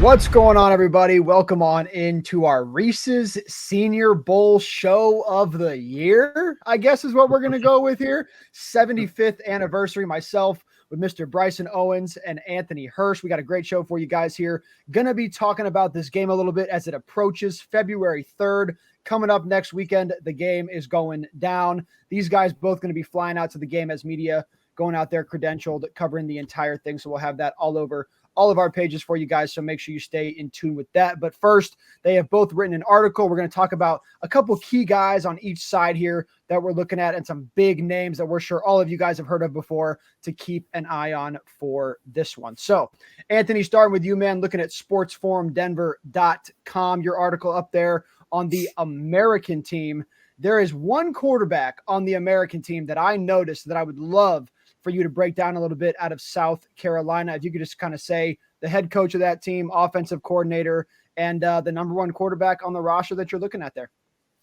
What's going on, everybody? Welcome on into our Reese's Senior Bowl show of the year, I guess is what we're going to go with here. 75th anniversary. Myself with Mr. Bryson Owens and Anthony Hirsch. We got a great show for you guys here. Going to be talking about this game a little bit as it approaches February 3rd. Coming up next weekend, the game is going down. These guys both going to be flying out to the game as media, going out there credentialed, covering the entire thing. So we'll have that all over all of our pages for you guys, so make sure you stay in tune with that. But first, they have both written an article. We're going to talk about a couple key guys on each side here that we're looking at and some big names that we're sure all of you guys have heard of before to keep an eye on for this one. So, Anthony, starting with you, man, looking at sportsforumdenver.com, your article up there on the American team. There is one quarterback on the American team that I noticed that I would love for you to break down a little bit out of South Carolina. If you could just kind of say the head coach of that team, offensive coordinator, and the number one quarterback on the roster that you're looking at there.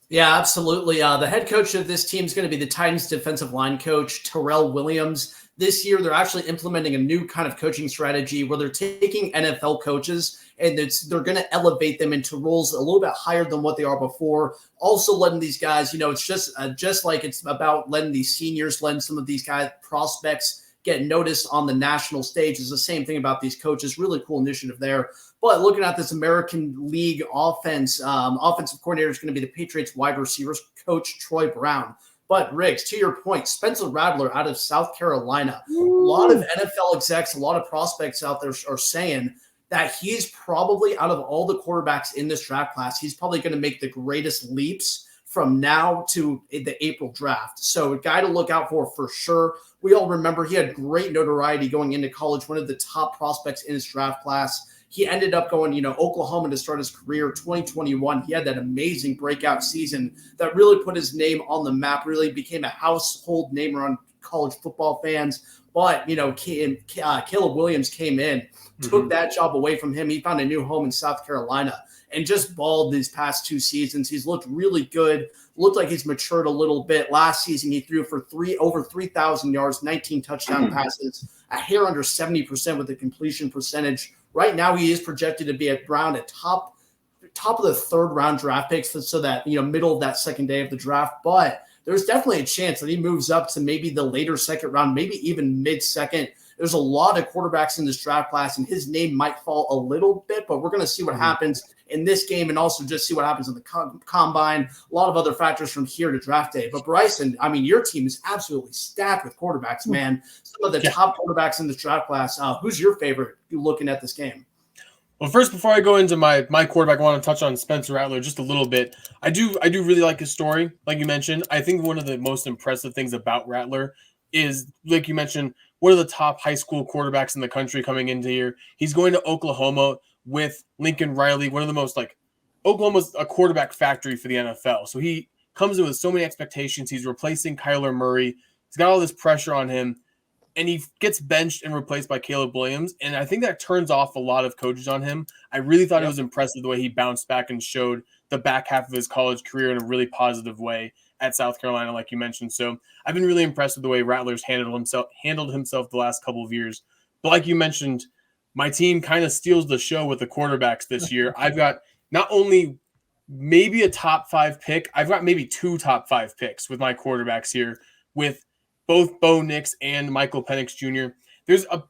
Yeah, absolutely. The head coach of this team is going to be the Titans defensive line coach, Terrell Williams. This year, they're actually implementing a new kind of coaching strategy where they're taking NFL coaches and they're going to elevate them into roles a little bit higher than what they are before. Also letting these guys, it's just like it's about letting these seniors, letting some of these guys, prospects, get noticed on the national stage. Is the same thing about these coaches. Really cool initiative there. But looking at this American League offense, offensive coordinator is going to be the Patriots wide receivers coach, Troy Brown. But, Riggs, to your point, Spencer Rattler out of South Carolina, a lot of NFL execs, a lot of prospects out there are saying that he's probably, out of all the quarterbacks in this draft class, he's probably going to make the greatest leaps from now to the April draft. So a guy to look out for sure. We all remember he had great notoriety going into college, one of the top prospects in his draft class. He ended up going, Oklahoma to start his career. 2021, he had that amazing breakout season that really put his name on the map, really became a household name around college football fans. But, Caleb Williams came in, took that job away from him. He found a new home in South Carolina and just balled these past two seasons. He's looked really good, looked like he's matured a little bit. Last season, he threw for over 3,000 yards, 19 touchdown passes, a hair under 70% with the completion percentage. Right now, he is projected to be around a top of the third round draft picks, so that, middle of that second day of the draft. But there's definitely a chance that he moves up to maybe the later second round, maybe even mid-second. There's a lot of quarterbacks in this draft class, and his name might fall a little bit, but we're going to see what happens in this game and also just see what happens in the combine. A lot of other factors from here to draft day. But Bryson, your team is absolutely stacked with quarterbacks, man. Some of the top quarterbacks in this draft class. Who's your favorite looking at this game? Well, first, before I go into my quarterback, I want to touch on Spencer Rattler just a little bit. I do really like his story, like you mentioned. I think one of the most impressive things about Rattler is, like you mentioned, one of the top high school quarterbacks in the country coming into here. He's going to Oklahoma with Lincoln Riley, one of the most, Oklahoma's a quarterback factory for the NFL. So he comes in with so many expectations. He's replacing Kyler Murray. He's got all this pressure on him. And he gets benched and replaced by Caleb Williams. And I think that turns off a lot of coaches on him. I really thought it was impressive the way he bounced back and showed the back half of his college career in a really positive way at South Carolina, like you mentioned. So I've been really impressed with the way Rattler's handled himself the last couple of years. But like you mentioned, my team kind of steals the show with the quarterbacks this year. I've got not only maybe a top 5 pick, I've got maybe 2 top 5 picks with my quarterbacks here, with both Bo Nix and Michael Penix Jr. There's a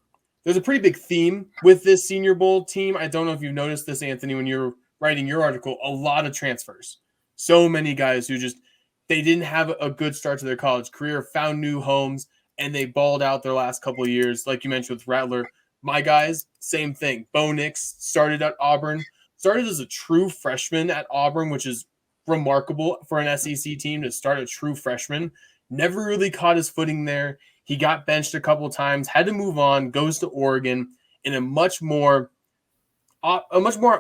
pretty big theme with this Senior Bowl team. I don't know if you've noticed this, Anthony, when you're writing your article. A lot of transfers. So many guys who they didn't have a good start to their college career, found new homes, and they balled out their last couple of years. Like you mentioned with Rattler, my guys, same thing. Bo Nix started at Auburn, started as a true freshman at Auburn, which is remarkable for an SEC team to start a true freshman. Never really caught his footing there. He got benched a couple times, had to move on, goes to Oregon in a much more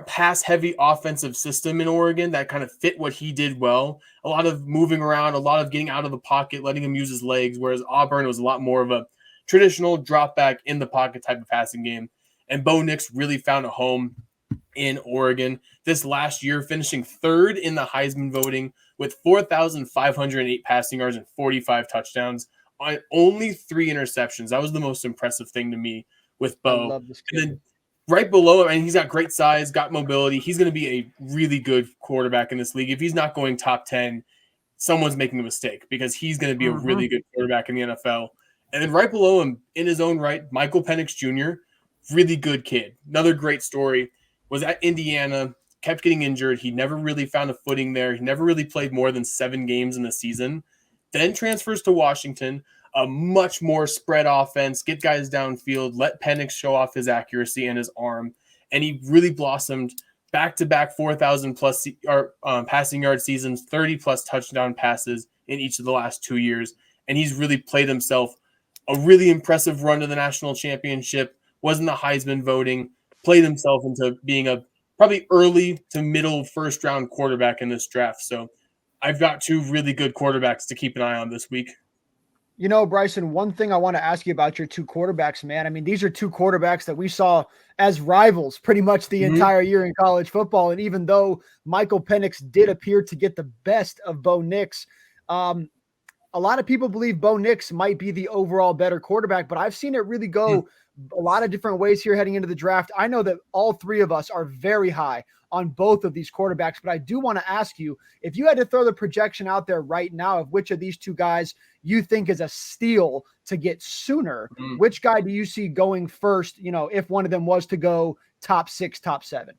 pass-heavy offensive system in Oregon that kind of fit what he did well. A lot of moving around, a lot of getting out of the pocket, letting him use his legs, whereas Auburn was a lot more of a traditional drop-back in the pocket type of passing game. And Bo Nix really found a home in Oregon this last year, finishing 3rd in the Heisman voting with 4,508 passing yards and 45 touchdowns on only 3 interceptions. That was the most impressive thing to me with Bo. I love this kid. And then right below him, and he's got great size, got mobility. He's going to be a really good quarterback in this league. If he's not going top 10, someone's making a mistake because he's going to be a really good quarterback in the NFL. And then right below him, in his own right, Michael Penix Jr., really good kid. Another great story. Was at Indiana, kept getting injured. He never really found a footing there. He never really played more than 7 games in the season. Then transfers to Washington, a much more spread offense, get guys downfield, let Penix show off his accuracy and his arm. And he really blossomed back-to-back 4,000-plus passing yard seasons, 30-plus touchdown passes in each of the last 2 years. And he's really played himself a really impressive run to the national championship, wasn't the Heisman voting, played himself into being a probably early to middle first-round quarterback in this draft. So I've got 2 really good quarterbacks to keep an eye on this week. You know, Bryson, one thing I want to ask you about your 2 quarterbacks, man. I mean, these are 2 quarterbacks that we saw as rivals pretty much the entire year in college football. And even though Michael Penix did appear to get the best of Bo Nix, a lot of people believe Bo Nix might be the overall better quarterback, but I've seen it really go a lot of different ways here heading into the draft. I know that all 3 of us are very high on both of these quarterbacks, but I do want to ask you, if you had to throw the projection out there right now of which of these 2 guys you think is a steal to get sooner, which guy do you see going first, you know, if one of them was to go top 6, top 7?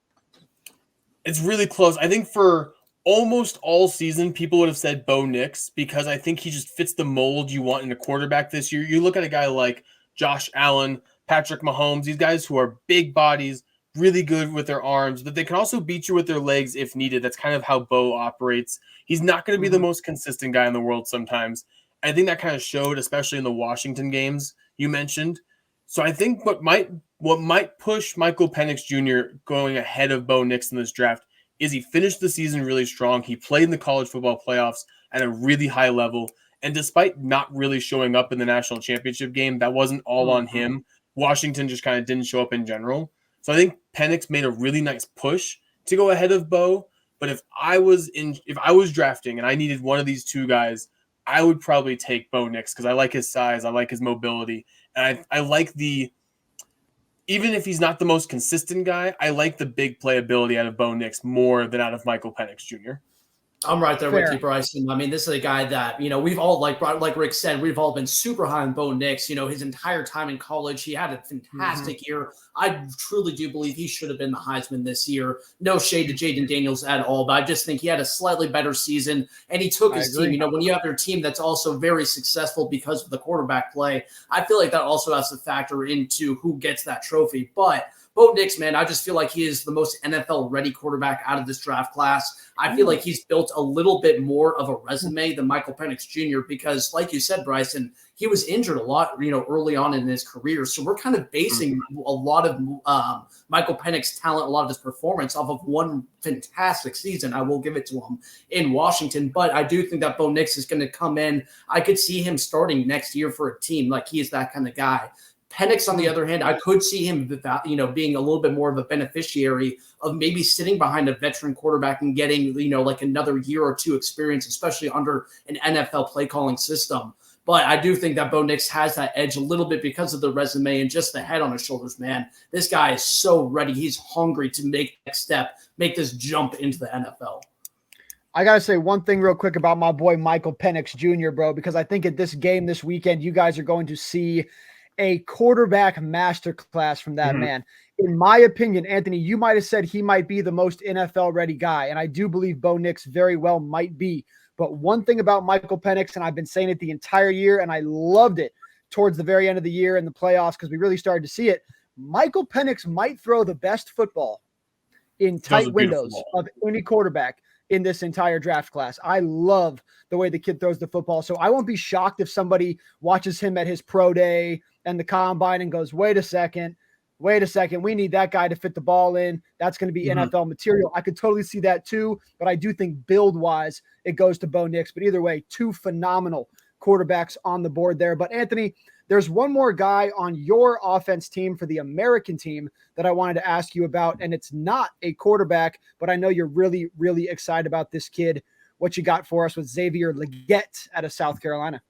It's really close. I think for almost all season, people would have said Bo Nix because I think he just fits the mold you want in a quarterback this year. You look at a guy like Josh Allen, Patrick Mahomes, these guys who are big bodies, really good with their arms, but they can also beat you with their legs if needed. That's kind of how Bo operates. He's not going to be the most consistent guy in the world sometimes. I think that kind of showed, especially in the Washington games you mentioned. So I think what might push Michael Penix Jr. going ahead of Bo Nix in this draft is he finished the season really strong. He played in the college football playoffs at a really high level. And despite not really showing up in the national championship game, that wasn't all on him. Washington just kind of didn't show up in general. So I think Penix made a really nice push to go ahead of Bo. But if I was drafting and I needed one of these 2 guys, I would probably take Bo Nix because I like his size, I like his mobility, and I like even if he's not the most consistent guy, I like the big playability out of Bo Nix more than out of Michael Penix Jr. I'm right there with you, Bryson. I mean, this is a guy that, you know, we've all, like Rick said, we've all been super high on Bo Nix. You know, his entire time in college, he had a fantastic year. I truly do believe he should have been the Heisman this year. No shade to Jaden Daniels at all, but I just think he had a slightly better season, and he took his team. You know, when you have your team that's also very successful because of the quarterback play, I feel like that also has to factor into who gets that trophy. But Bo Nix, man, I just feel like he is the most NFL-ready quarterback out of this draft class. I feel like he's built a little bit more of a resume than Michael Penix Jr. because, like you said, Bryson, he was injured a lot, you know, early on in his career. So we're kind of basing a lot of Michael Penix's talent, a lot of his performance off of one fantastic season. I will give it to him in Washington. But I do think that Bo Nix is going to come in. I could see him starting next year for a team. Like, he is that kind of guy. Penix, on the other hand, I could see him, you know, being a little bit more of a beneficiary of maybe sitting behind a veteran quarterback and getting, you know, like another year or 2 experience, especially under an NFL play calling system. But I do think that Bo Nix has that edge a little bit because of the resume and just the head on his shoulders, man. This guy is so ready. He's hungry to make the next step, make this jump into the NFL. I got to say one thing real quick about my boy Michael Penix Jr., bro, because I think at this game this weekend, you guys are going to see a quarterback masterclass from that man. In my opinion, Anthony, you might have said he might be the most NFL-ready guy, and I do believe Bo Nix very well might be. But one thing about Michael Penix, and I've been saying it the entire year, and I loved it towards the very end of the year in the playoffs because we really started to see it, Michael Penix might throw the best football in tight windows of any quarterback in this entire draft class. I love the way the kid throws the football. So I won't be shocked if somebody watches him at his pro day and the combine and goes, wait a second, we need that guy to fit the ball in. That's going to be NFL material. I could totally see that too, but I do think build-wise, it goes to Bo Nix. But either way, 2 phenomenal quarterbacks on the board there. But Anthony, there's one more guy on your offense team for the American team that I wanted to ask you about, and it's not a quarterback, but I know you're really, really excited about this kid. What you got for us with Xavier Legette out of South Carolina?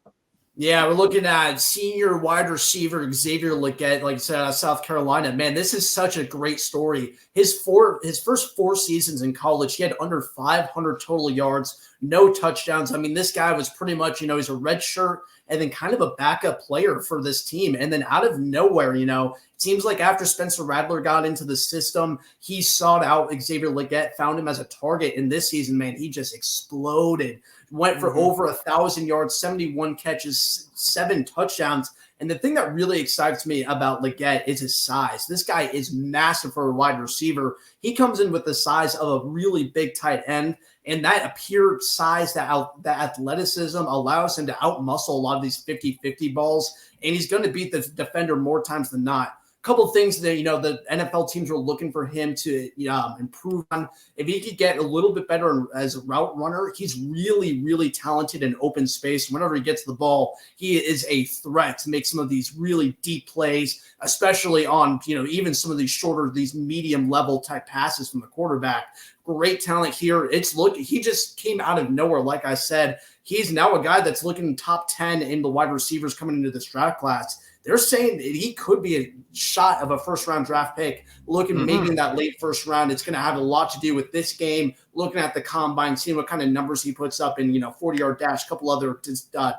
Yeah, we're looking at senior wide receiver Xavier Legette, like I said, out of South Carolina. Man, this is such a great story. His first 4 seasons in college, he had under 500 total yards, no touchdowns. I mean, this guy was pretty much, he's a red shirt and then kind of a backup player for this team. And then out of nowhere, it seems like after Spencer Rattler got into the system, he sought out Xavier Legette, found him as a target. And this season, man, he just exploded. Went for over 1,000 yards, 71 catches, 7 touchdowns. And the thing that really excites me about Legette is his size. This guy is massive for a wide receiver. He comes in with the size of a really big tight end. And that appeared size, that athleticism allows him to outmuscle a lot of these 50-50 balls. And he's going to beat the defender more times than not. Couple of things that the NFL teams were looking for him to improve on. If he could get a little bit better as a route runner, he's really, really talented in open space. Whenever he gets the ball, he is a threat to make some of these really deep plays, especially on even some of these shorter, these medium level type passes from the quarterback. Great talent here. He just came out of nowhere. Like I said, he's now a guy that's looking top 10 in the wide receivers coming into this draft class. They're saying that he could be a shot of a first-round draft pick, maybe in that late first round. It's going to have a lot to do with this game, looking at the combine, seeing what kind of numbers he puts up in, 40-yard dash, a couple other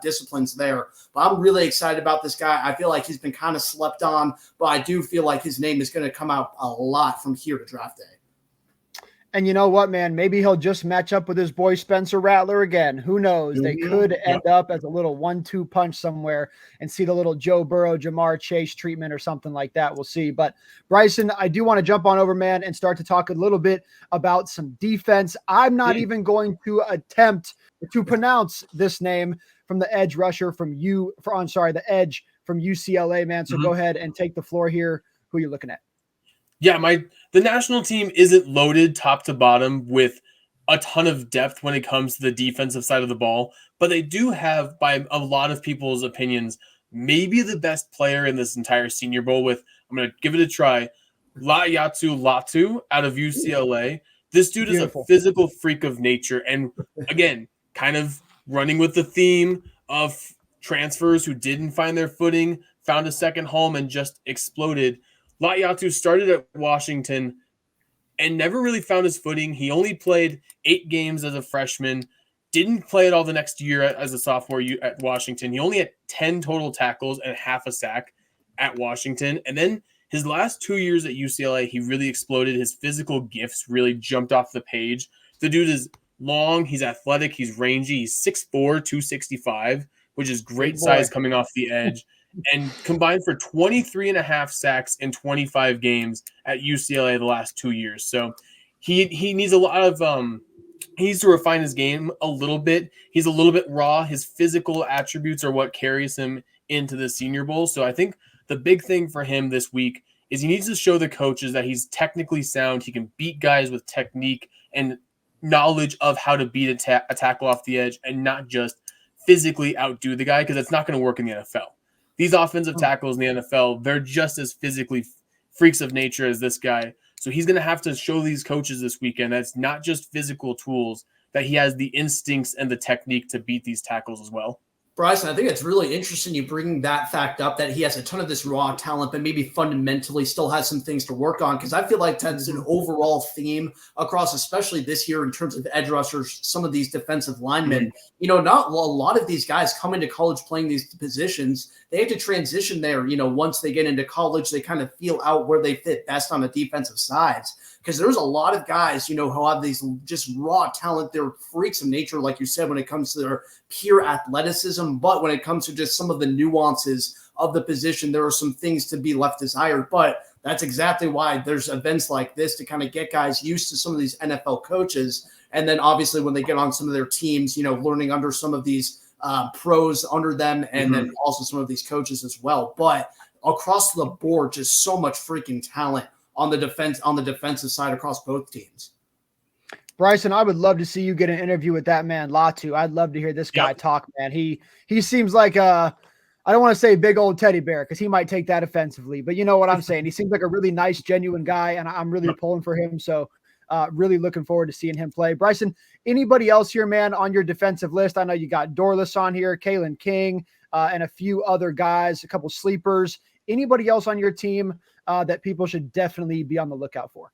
disciplines there. But I'm really excited about this guy. I feel like he's been kind of slept on, but I do feel like his name is going to come out a lot from here to draft day. And you know what, man? Maybe he'll just match up with his boy Spencer Rattler again. Who knows? They could end up as a little 1-2 punch somewhere and see the little Joe Burrow, Jamar Chase treatment or something like that. We'll see. But Bryson, I do want to jump on over, man, and start to talk a little bit about some defense. I'm not even going to attempt to pronounce this name from the edge rusher the edge from UCLA, man. So go ahead and take the floor here. Who are you looking at? Yeah, the national team isn't loaded top to bottom with a ton of depth when it comes to the defensive side of the ball, but they do have, by a lot of people's opinions, maybe the best player in this entire Senior Bowl with, I'm going to give it a try, Laiatu Latu out of UCLA. This dude is a physical freak of nature. And again, kind of running with the theme of transfers who didn't find their footing, found a second home, and just exploded. Laiatu started at Washington and never really found his footing. He only played 8 games as a freshman, didn't play at all the next year as a sophomore at Washington. He only had 10 total tackles and half a sack at Washington. And then his last 2 years at UCLA, he really exploded. His physical gifts really jumped off the page. The dude is long, he's athletic, he's rangy, he's 6'4", 265, which is great size coming off the edge. And combined for 23.5 sacks in 25 games at UCLA the last 2 years. So he needs a lot of he needs to refine his game a little bit. He's a little bit raw. His physical attributes are what carries him into the Senior Bowl. So I think the big thing for him this week is he needs to show the coaches that he's technically sound. He can beat guys with technique and knowledge of how to beat a tackle off the edge and not just physically outdo the guy, because that's not going to work in the NFL. These offensive tackles in the NFL, they're just as physically freaks of nature as this guy. So he's going to have to show these coaches this weekend that's not just physical tools, that he has the instincts and the technique to beat these tackles as well. Bryson, I think it's really interesting you bringing that fact up, that he has a ton of this raw talent, but maybe fundamentally still has some things to work on, because I feel like that's an overall theme across, especially this year in terms of edge rushers, some of these defensive linemen. Not a lot of these guys come into college playing these positions. They have to transition there. Once they get into college, they kind of feel out where they fit best on the defensive sides. Because there's a lot of guys, who have these just raw talent. They're freaks of nature, like you said, when it comes to their pure athleticism. But when it comes to just some of the nuances of the position, there are some things to be left desired. But that's exactly why there's events like this to kind of get guys used to some of these NFL coaches. And then obviously when they get on some of their teams, learning under some of these pros under them, and then also some of these coaches as well. But across the board, just so much freaking talent on the defensive side across both teams. Bryson, I would love to see you get an interview with that man, Latu. I'd love to hear this guy talk, man. He seems like I don't want to say big old teddy bear, because he might take that offensively, but you know what I'm saying. He seems like a really nice, genuine guy, and I'm really pulling for him. So really looking forward to seeing him play. Bryson, anybody else here, man, on your defensive list? I know you got Dorless on here, Kalen King, and a few other guys, a couple sleepers. Anybody else on your team that people should definitely be on the lookout for?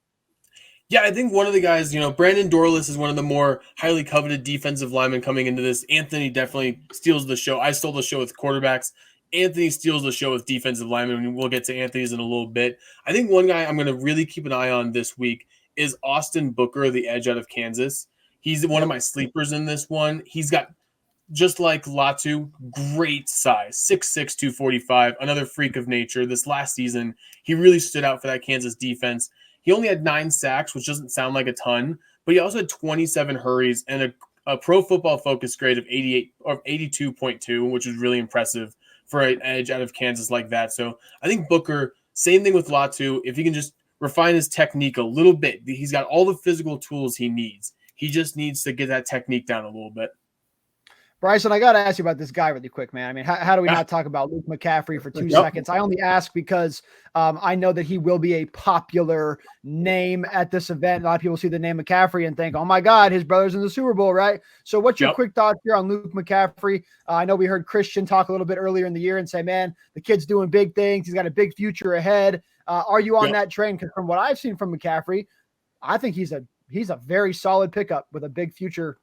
Yeah, I think one of the guys, Brandon Dorlus is one of the more highly coveted defensive linemen coming into this. Anthony definitely steals the show. I stole the show with quarterbacks. Anthony steals the show with defensive linemen, and we'll get to Anthony's in a little bit. I think one guy I'm going to really keep an eye on this week is Austin Booker, the edge out of Kansas. He's one of my sleepers in this one. He's got, just like Latu, great size, 6'6", 245, another freak of nature. This last season, he really stood out for that Kansas defense. He only had 9 sacks, which doesn't sound like a ton, but he also had 27 hurries and a Pro Football Focus grade of 82.2, which is really impressive for an edge out of Kansas like that. So I think Booker, same thing with Latu. If he can just refine his technique a little bit, he's got all the physical tools he needs. He just needs to get that technique down a little bit. Bryson, I got to ask you about this guy really quick, man. I mean, how do we not talk about Luke McCaffrey for 2 seconds? I only ask because I know that he will be a popular name at this event. A lot of people see the name McCaffrey and think, oh my God, his brother's in the Super Bowl, right? So what's your quick thoughts here on Luke McCaffrey? I know we heard Christian talk a little bit earlier in the year and say, man, the kid's doing big things. He's got a big future ahead. Are you on that train? Because from what I've seen from McCaffrey, I think he's a very solid pickup with a big future.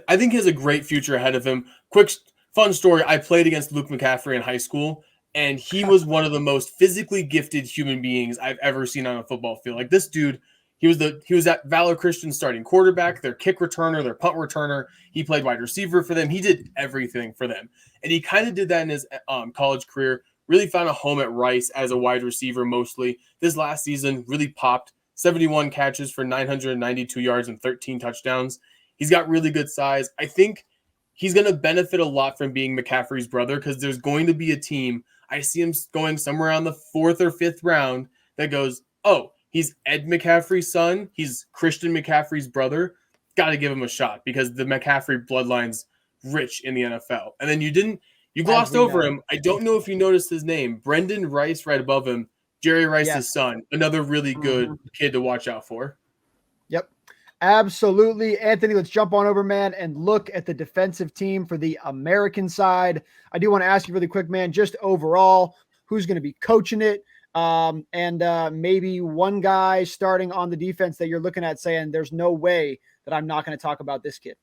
I think he has a great future ahead of him. Quick, fun story. I played against Luke McCaffrey in high school, and he was one of the most physically gifted human beings I've ever seen on a football field. Like this dude, he was that Valor Christian starting quarterback, their kick returner, their punt returner. He played wide receiver for them. He did everything for them. And he kind of did that in his college career, really found a home at Rice as a wide receiver mostly. This last season really popped, 71 catches for 992 yards and 13 touchdowns. He's got really good size. I think he's going to benefit a lot from being McCaffrey's brother because there's going to be a team. I see him going somewhere around the 4th or 5th round that goes, oh, he's Ed McCaffrey's son. He's Christian McCaffrey's brother. Got to give him a shot because the McCaffrey bloodline's rich in the NFL. And then you glossed over him. I don't know if you noticed his name. Brendan Rice right above him, Jerry Rice's son. Another really good kid to watch out for. Yep. Absolutely. Anthony, let's jump on over, man, and look at the defensive team for the American side. I do want to ask you really quick, man, just overall, who's going to be coaching it? And maybe one guy starting on the defense that you're looking at saying, there's no way that I'm not going to talk about this kid.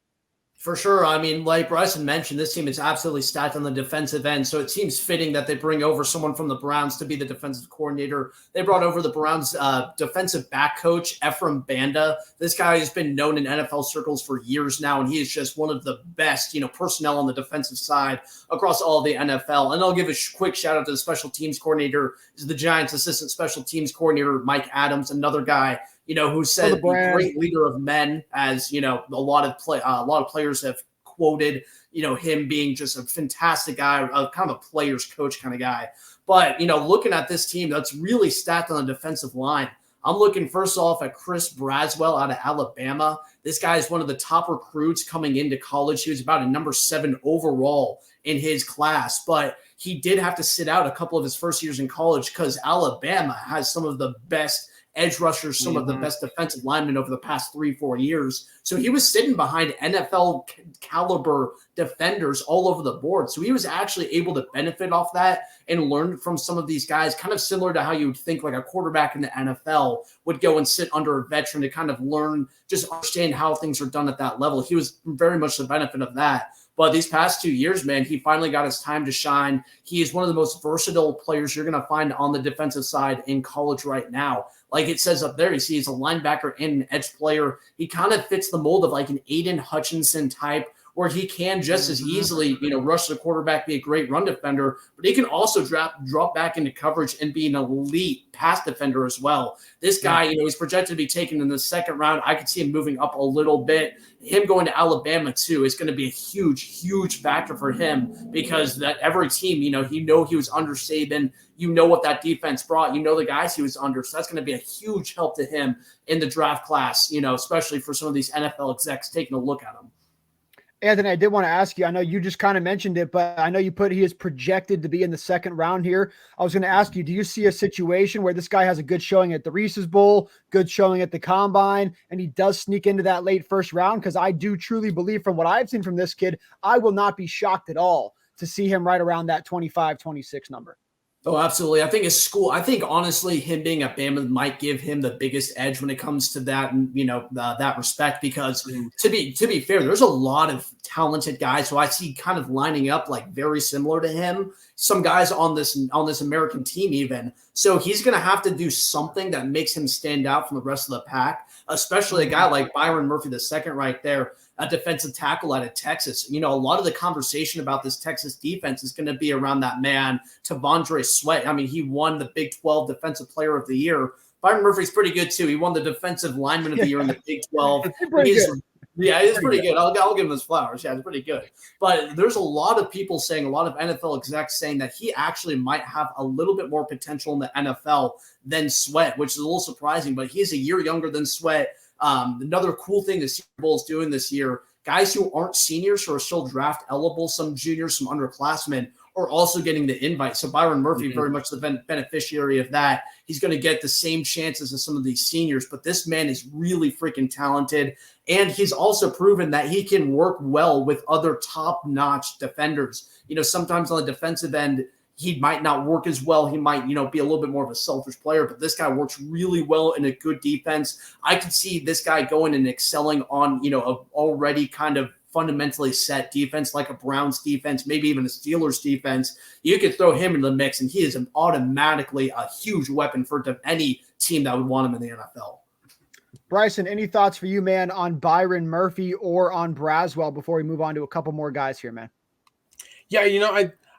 For sure. I mean, like Bryson mentioned, this team is absolutely stacked on the defensive end. So it seems fitting that they bring over someone from the Browns to be the defensive coordinator. They brought over the Browns defensive back coach, Ephraim Banda. This guy has been known in NFL circles for years now, and he is just one of the best, personnel on the defensive side across all of the NFL. And I'll give a quick shout out to the special teams coordinator, is the Giants assistant special teams coordinator, Mike Adams, another guy who said the great leader of men, as a lot of players have quoted, him being just a fantastic guy, kind of a player's coach kind of guy. But, looking at this team that's really stacked on the defensive line, I'm looking first off at Chris Braswell out of Alabama. This guy is one of the top recruits coming into college. He was about a number 7 overall in his class, but he did have to sit out a couple of his first years in college because Alabama has some of the best edge rushers, some of the best defensive linemen over the past 3-4 years. So he was sitting behind NFL caliber defenders all over the board. So he was actually able to benefit off that and learn from some of these guys, kind of similar to how you would think like a quarterback in the NFL would go and sit under a veteran to kind of learn, just understand how things are done at that level. He was very much the benefit of that. But these past 2 years, man, he finally got his time to shine. He is one of the most versatile players you're going to find on the defensive side in college right now. Like it says up there, you see he's a linebacker and an edge player. He kind of fits the mold of like an Aiden Hutchinson type, where he can just as easily, rush the quarterback, be a great run defender, but he can also drop back into coverage and be an elite pass defender as well. This guy, he's projected to be taken in the 2nd round. I could see him moving up a little bit. Him going to Alabama too is going to be a huge, huge factor for him because that every team, he was under Saban. What that defense brought. The guys he was under. So that's going to be a huge help to him in the draft class, especially for some of these NFL execs taking a look at him. Anthony, I did want to ask you, I know you just kind of mentioned it, but I know you put he is projected to be in the 2nd round here. I was going to ask you, do you see a situation where this guy has a good showing at the Reese's Bowl, good showing at the Combine, and he does sneak into that late 1st round? Because I do truly believe from what I've seen from this kid, I will not be shocked at all to see him right around that 25, 26 number. Oh, absolutely. I think honestly, him being at Bama might give him the biggest edge when it comes to that, that respect, because to be fair, there's a lot of talented guys who I see kind of lining up like very similar to him. Some guys on this American team even. So he's going to have to do something that makes him stand out from the rest of the pack, especially a guy like Byron Murphy II right there, a defensive tackle out of Texas. A lot of the conversation about this Texas defense is going to be around that man, T'Vondre Sweat. I mean, he won the Big 12 Defensive Player of the Year. Byron Murphy's pretty good too. He won the Defensive Lineman of the Year in the Big 12. He's pretty good. I'll give him his flowers. Yeah, it's pretty good. But there's a lot of people saying, a lot of NFL execs saying that he actually might have a little bit more potential in the NFL than Sweat, which is a little surprising. But he's a year younger than Sweat. Another cool thing the Senior Bowl is doing this year, guys who aren't seniors who are still draft eligible, some juniors, some underclassmen, are also getting the invite. So Byron Murphy, very much the beneficiary of that. He's going to get the same chances as some of these seniors, but this man is really freaking talented. And he's also proven that he can work well with other top-notch defenders. Sometimes on the defensive end, he might not work as well. He might, be a little bit more of a selfish player, but this guy works really well in a good defense. I could see this guy going and excelling on, a already kind of fundamentally set defense like a Browns defense, maybe even a Steelers defense. You could throw him in the mix, and he is automatically a huge weapon for any team that would want him in the NFL. Bryson, any thoughts for you, man, on Byron Murphy or on Braswell before we move on to a couple more guys here, man? Yeah,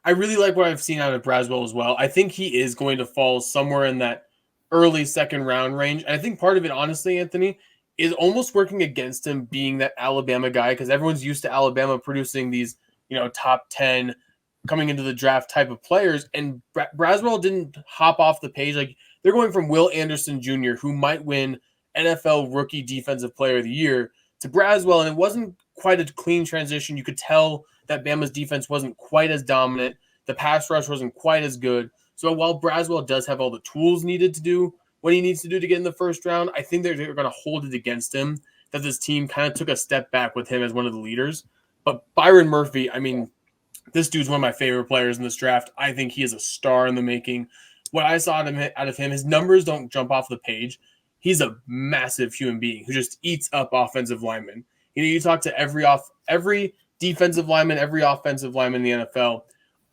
I really like what I've seen out of Braswell as well. I think he is going to fall somewhere in that early second round range. And I think part of it, honestly, Anthony, is almost working against him being that Alabama guy, because everyone's used to Alabama producing these, top 10 coming into the draft type of players. And Braswell didn't hop off the page. Like, they're going from Will Anderson Jr., who might win NFL Rookie Defensive Player of the Year, to Braswell. And it wasn't quite a clean transition. You could tell that Bama's defense wasn't quite as dominant. The pass rush wasn't quite as good. So while Braswell does have all the tools needed to do what he needs to do to get in the first round, I think they're going to hold it against him that this team kind of took a step back with him as one of the leaders. But Byron Murphy, I mean, this dude's one of my favorite players in this draft. I think he is a star in the making. What I saw out of him, his numbers don't jump off the page. He's a massive human being who just eats up offensive linemen. You talk to every defensive lineman, every offensive lineman in the NFL,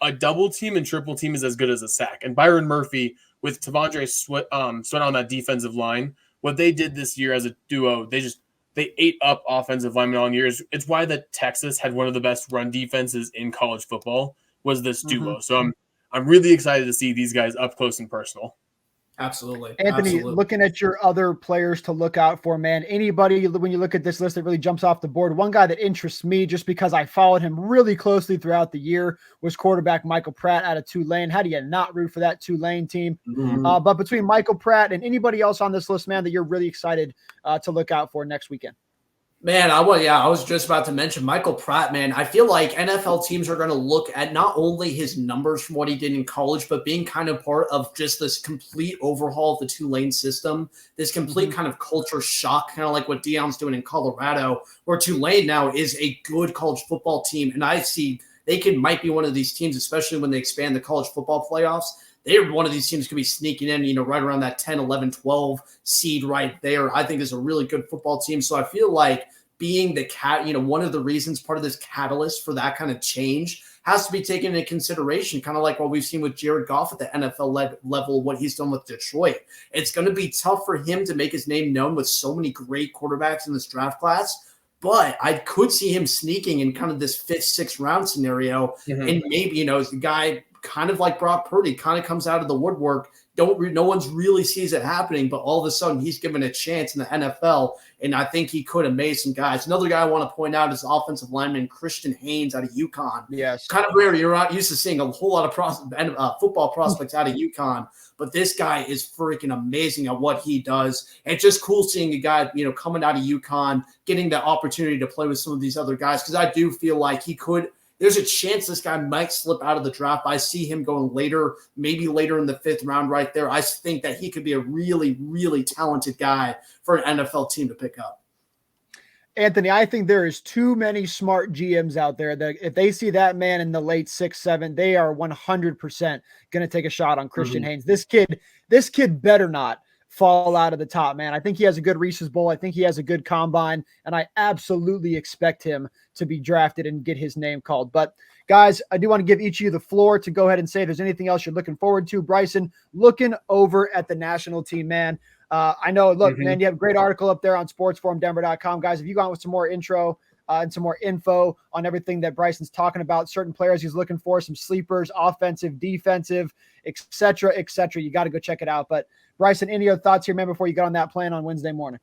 a double team and triple team is as good as a sack. And Byron Murphy with T'Vondre Sweat on that defensive line, what they did this year as a duo, they ate up offensive linemen all year. It's why that Texas had one of the best run defenses in college football was this duo. So I'm really excited to see these guys up close and personal. Absolutely. Anthony, looking at your other players to look out for, man, anybody, when you look at this list that really jumps off the board, one guy that interests me just because I followed him really closely throughout the year was quarterback Michael Pratt out of Tulane. How do you not root for that Tulane team? But between Michael Pratt and anybody else on this list, man, that you're really excited to look out for next weekend? Man, I was just about to mention Michael Pratt, man. I feel like NFL teams are going to look at not only his numbers from what he did in college, but being kind of part of just this complete overhaul of the Tulane system, this complete kind of culture shock, kind of like what Deion's doing in Colorado, where Tulane now is a good college football team. And I see might be one of these teams, especially when they expand the college football playoffs. They're one of these teams could be sneaking in, right around that 10, 11, 12 seed right there. I think is a really good football team. So I feel like being one of the reasons, part of this catalyst for that kind of change has to be taken into consideration, kind of like what we've seen with Jared Goff at the NFL level, what he's done with Detroit. It's going to be tough for him to make his name known with so many great quarterbacks in this draft class. But I could see him sneaking in kind of this 5th, 6th round scenario. And maybe, the guy kind of like Brock Purdy kind of comes out of the woodwork. No one's really sees it happening, but all of a sudden he's given a chance in the NFL. And I think he could amaze some guys. Another guy I want to point out is offensive lineman Christian Haynes out of UConn. Yes. Kind of rare. You're not used to seeing a whole lot of football prospects out of UConn, but this guy is freaking amazing at what he does. And it's just cool seeing a guy, coming out of UConn, getting the opportunity to play with some of these other guys. Because I do feel like there's a chance this guy might slip out of the draft. I see him going later, maybe later in the 5th round right there. I think that he could be a really, really talented guy for an NFL team to pick up. Anthony, I think there is too many smart GMs out there that if they see that man in the late 6, 7, they are 100% going to take a shot on Christian Haynes. This kid better not fall out of the top, man. I think he has a good Reese's Bowl. I think he has a good combine, and I absolutely expect him to be drafted and get his name called. But guys, I do want to give each of you the floor to go ahead and say if there's anything else you're looking forward to. Bryson, looking over at the national team, man. I know, look, man, you have a great article up there on sportsforumdenver.com. Guys, if you go on with some more intro and some more info on everything that Bryson's talking about, certain players he's looking for, some sleepers, offensive, defensive, et cetera, you got to go check it out. But Bryson, any other thoughts here, man, before you get on that plan on Wednesday morning?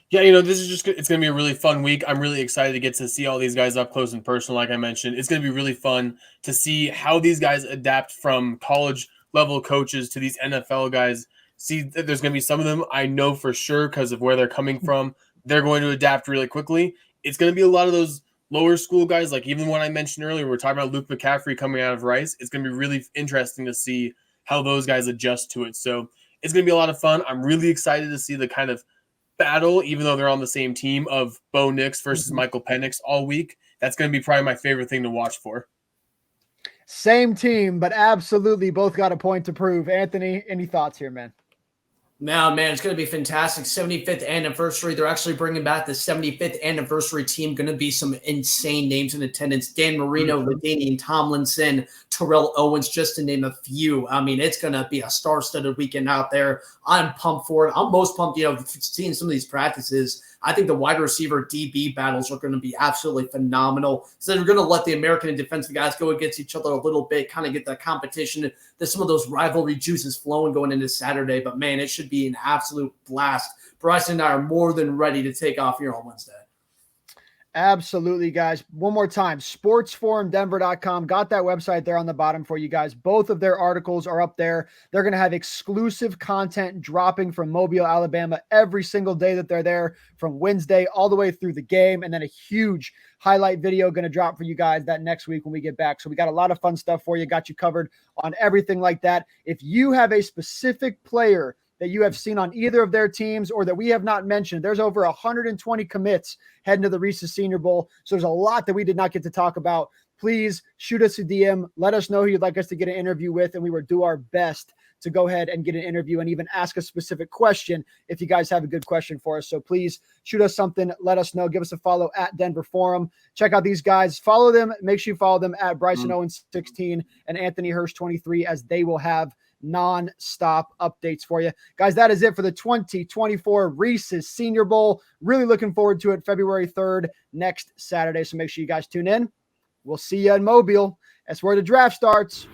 Yeah, this is it's going to be a really fun week. I'm really excited to get to see all these guys up close and personal, like I mentioned. It's going to be really fun to see how these guys adapt from college level coaches to these NFL guys. See, there's going to be some of them I know for sure because of where they're coming from. They're going to adapt really quickly. It's going to be a lot of those lower school guys, like even one I mentioned earlier, we're talking about Luke McCaffrey coming out of Rice. It's going to be really interesting to see how those guys adjust to it. So it's going to be a lot of fun. I'm really excited to see the kind of battle, even though they're on the same team, of Bo Nix versus Michael Penix all week. That's going to be probably my favorite thing to watch for. Same team, but absolutely both got a point to prove. Anthony, any thoughts here, man? Now, man, it's going to be fantastic. 75th anniversary. They're actually bringing back the 75th anniversary team. Going to be some insane names in attendance. Dan Marino, LaDainian Tomlinson, Terrell Owens, just to name a few. I mean, it's going to be a star-studded weekend out there. I'm pumped for it. I'm most pumped, seeing some of these practices. I think the wide receiver DB battles are going to be absolutely phenomenal. So they're going to let the American and defensive guys go against each other a little bit, kind of get that competition. There's some of those rivalry juices flowing going into Saturday. But, man, it should be an absolute blast. Bryson and I are more than ready to take off here on Wednesday. Absolutely, guys. One more time, sportsforumdenver.com. Got that website there on the bottom for you guys. Both of their articles are up there. They're going to have exclusive content dropping from Mobile, Alabama every single day that they're there, from Wednesday all the way through the game, and then a huge highlight video going to drop for you guys that next week when we get back. So we got a lot of fun stuff for you. Got you covered on everything like that. If you have a specific player that you have seen on either of their teams or that we have not mentioned, there's over 120 commits heading to the Reese's Senior Bowl. So there's a lot that we did not get to talk about. Please shoot us a DM. Let us know who you'd like us to get an interview with, and we will do our best to go ahead and get an interview and even ask a specific question if you guys have a good question for us. So please shoot us something. Let us know. Give us a follow at Denver Forum. Check out these guys. Follow them. Make sure you follow them at Bryson Owens 16 and Anthony Hirsch 23, as they will have non-stop updates for you. Guys, that is it for the 2024 Reese's Senior Bowl. Really looking forward to it. February 3rd, next Saturday. So make sure you guys tune in. We'll see you in Mobile. That's where the draft starts.